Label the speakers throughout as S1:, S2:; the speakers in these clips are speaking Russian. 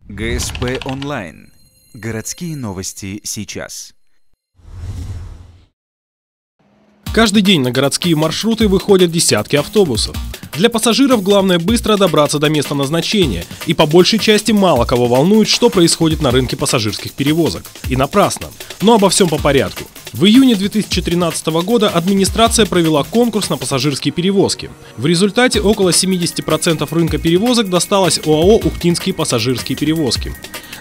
S1: ГСП онлайн. Городские новости сейчас.
S2: Каждый день на городские маршруты выходят десятки автобусов. Для пассажиров главное быстро добраться до места назначения, и по большей части мало кого волнует, что происходит на рынке пассажирских перевозок. И напрасно. Но обо всем по порядку. В июне 2013 года администрация провела конкурс на пассажирские перевозки. В результате около 70% рынка перевозок досталось ОАО «Ухтинские пассажирские перевозки».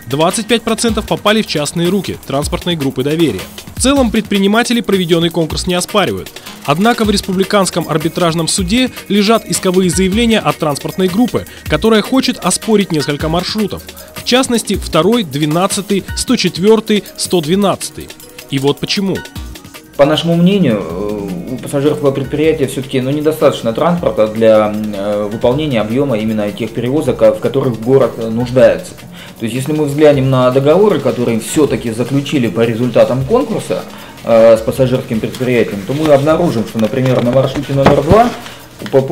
S2: 25% попали в частные руки транспортной группы доверия. В целом предприниматели проведенный конкурс не оспаривают. Однако в Республиканском арбитражном суде лежат исковые заявления от транспортной группы, которая хочет оспорить несколько маршрутов. В частности, 2, 12, 104, 112. И вот почему.
S3: По нашему мнению, у пассажирского предприятия все-таки недостаточно транспорта для выполнения объема именно тех перевозок, в которых город нуждается. То есть, если мы взглянем на договоры, которые все-таки заключили по результатам конкурса с пассажирским предприятием, то мы обнаружим, что, например, на маршруте номер 2 УПП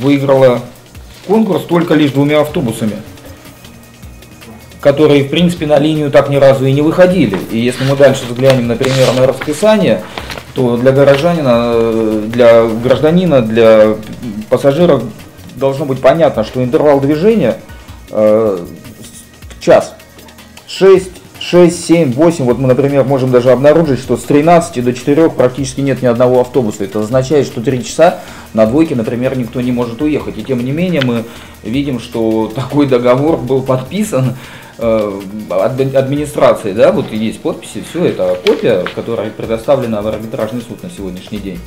S3: выиграла конкурс только лишь 2 автобусами, которые, в принципе, на линию так ни разу и не выходили. И если мы дальше взглянем, например, на расписание, то для гражданина, для пассажира должно быть понятно, что интервал движения в час 6, 7, 8, вот мы, например, можем даже обнаружить, что с 13 до 4 практически нет ни одного автобуса. Это означает, что 3 часа на двойке, например, никто не может уехать. И тем не менее мы видим, что такой договор был подписан администрацией, да, вот есть подписи, все это копия, которая предоставлена в арбитражный суд на сегодняшний день.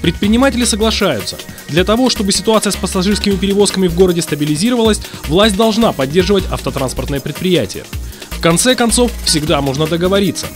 S2: Предприниматели соглашаются. Для того, чтобы ситуация с пассажирскими перевозками в городе стабилизировалась, власть должна поддерживать автотранспортное предприятие. В конце концов, всегда можно договориться.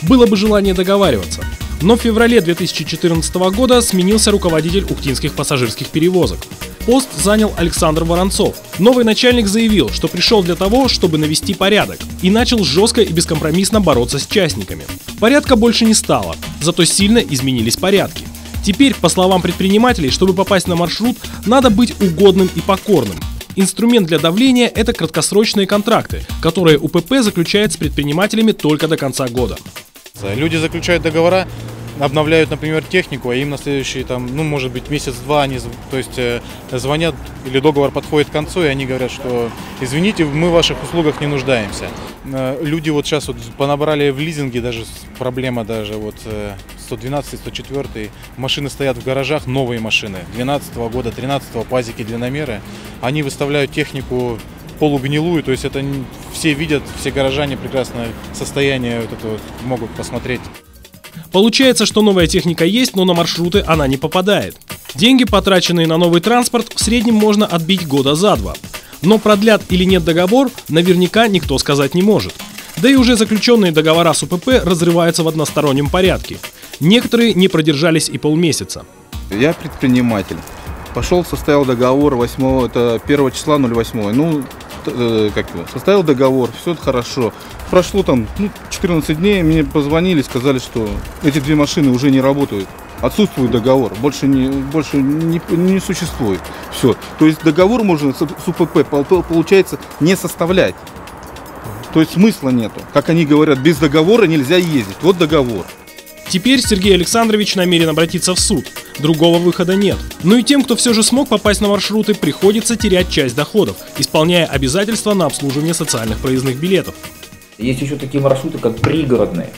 S2: Было бы желание договариваться. Но в феврале 2014 года сменился руководитель ухтинских пассажирских перевозок. Пост занял Александр Воронцов. Новый начальник заявил, что пришел для того, чтобы навести порядок, и начал жестко и бескомпромиссно бороться с частниками. Порядка больше не стало, зато сильно изменились порядки. Теперь, по словам предпринимателей, чтобы попасть на маршрут, надо быть угодным и покорным. Инструмент для давления – это краткосрочные контракты, которые УПП заключает с предпринимателями только до конца года.
S4: Люди заключают договора, обновляют, например, технику, а им на следующий, может быть, месяц-два они, звонят, или договор подходит к концу, и они говорят, что извините, мы в ваших услугах не нуждаемся. Люди вот сейчас понабрали в лизинге, даже проблема 112, 104, машины стоят в гаражах, новые машины, 12 года, 13 пазики, длинномеры, они выставляют технику полугнилую, то есть это все видят, все горожане прекрасное состояние могут посмотреть.
S2: Получается, что новая техника есть, но на маршруты она не попадает. Деньги, потраченные на новый транспорт, в среднем можно отбить года за 2. Но продлят или нет договор, наверняка никто сказать не может. Да и уже заключенные договора с УПП разрываются в одностороннем порядке. Некоторые не продержались и полмесяца.
S5: Я предприниматель. Пошел, составил договор 1 числа 08. Составил договор, все хорошо. Прошло 14 дней, мне позвонили, сказали, что эти 2 машины уже не работают. Отсутствует договор, больше не существует. Все. То есть договор можно с УПП, получается, не составлять. То есть смысла нету. Как они говорят, без договора нельзя ездить. Вот договор.
S2: Теперь Сергей Александрович намерен обратиться в суд. Другого выхода нет. Но и тем, кто все же смог попасть на маршруты, приходится терять часть доходов, исполняя обязательства на обслуживание социальных проездных билетов.
S3: Есть еще такие маршруты, как пригородные,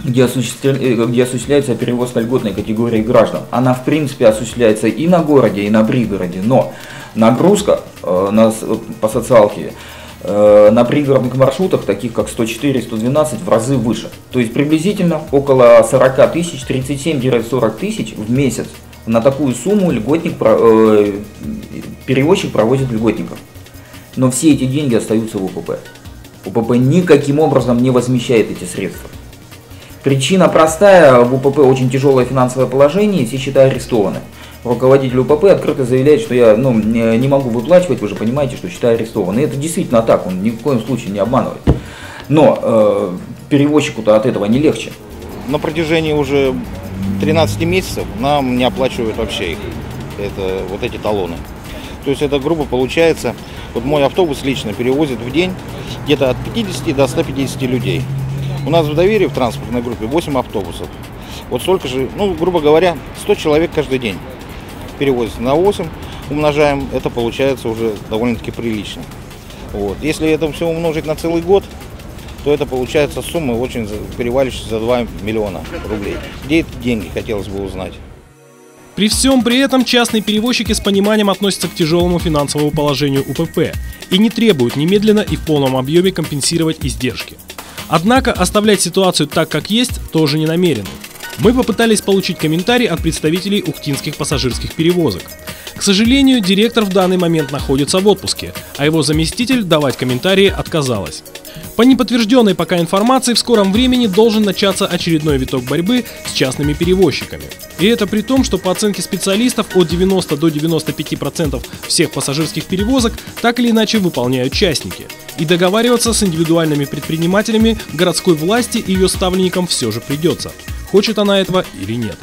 S3: где осуществляется перевозка льготной категории граждан. Она, в принципе, осуществляется и на городе, и на пригороде, но нагрузка по социалке на пригородных маршрутах, таких как 104 и 112, в разы выше. То есть приблизительно около 40 тысяч, 37-40 тысяч в месяц. На такую сумму перевозчик провозит льготников. Но все эти деньги остаются в УПП. УПП никаким образом не возмещает эти средства. Причина простая, в УПП очень тяжелое финансовое положение, и все счета арестованы. Руководитель УПП открыто заявляет, что я не могу выплачивать, вы же понимаете, что счета арестованы. И это действительно так, он ни в коем случае не обманывает. Но перевозчику-то от этого не легче.
S6: На протяжении уже 13 месяцев нам не оплачивают вообще их, эти талоны. То есть эта группа получается, вот мой автобус лично перевозит в день где-то от 50 до 150 людей. У нас в доверии в транспортной группе 8 автобусов. Вот столько же, ну, грубо говоря, 100 человек каждый день перевозится. На 8 умножаем, это получается уже довольно-таки прилично. Вот. Если это все умножить на целый год, то это получается сумма очень переваливающая за 2 миллиона рублей. Где эти деньги, хотелось бы узнать.
S2: При всем при этом частные перевозчики с пониманием относятся к тяжелому финансовому положению УПП и не требуют немедленно и в полном объеме компенсировать издержки. Однако оставлять ситуацию так, как есть, тоже не намерены. Мы попытались получить комментарий от представителей ухтинских пассажирских перевозок. К сожалению, директор в данный момент находится в отпуске, а его заместитель давать комментарии отказалась. По неподтвержденной пока информации, в скором времени должен начаться очередной виток борьбы с частными перевозчиками. И это при том, что по оценке специалистов от 90 до 95% всех пассажирских перевозок так или иначе выполняют частники. И договариваться с индивидуальными предпринимателями городской власти и ее ставленникам все же придется. Хочет она этого или нет.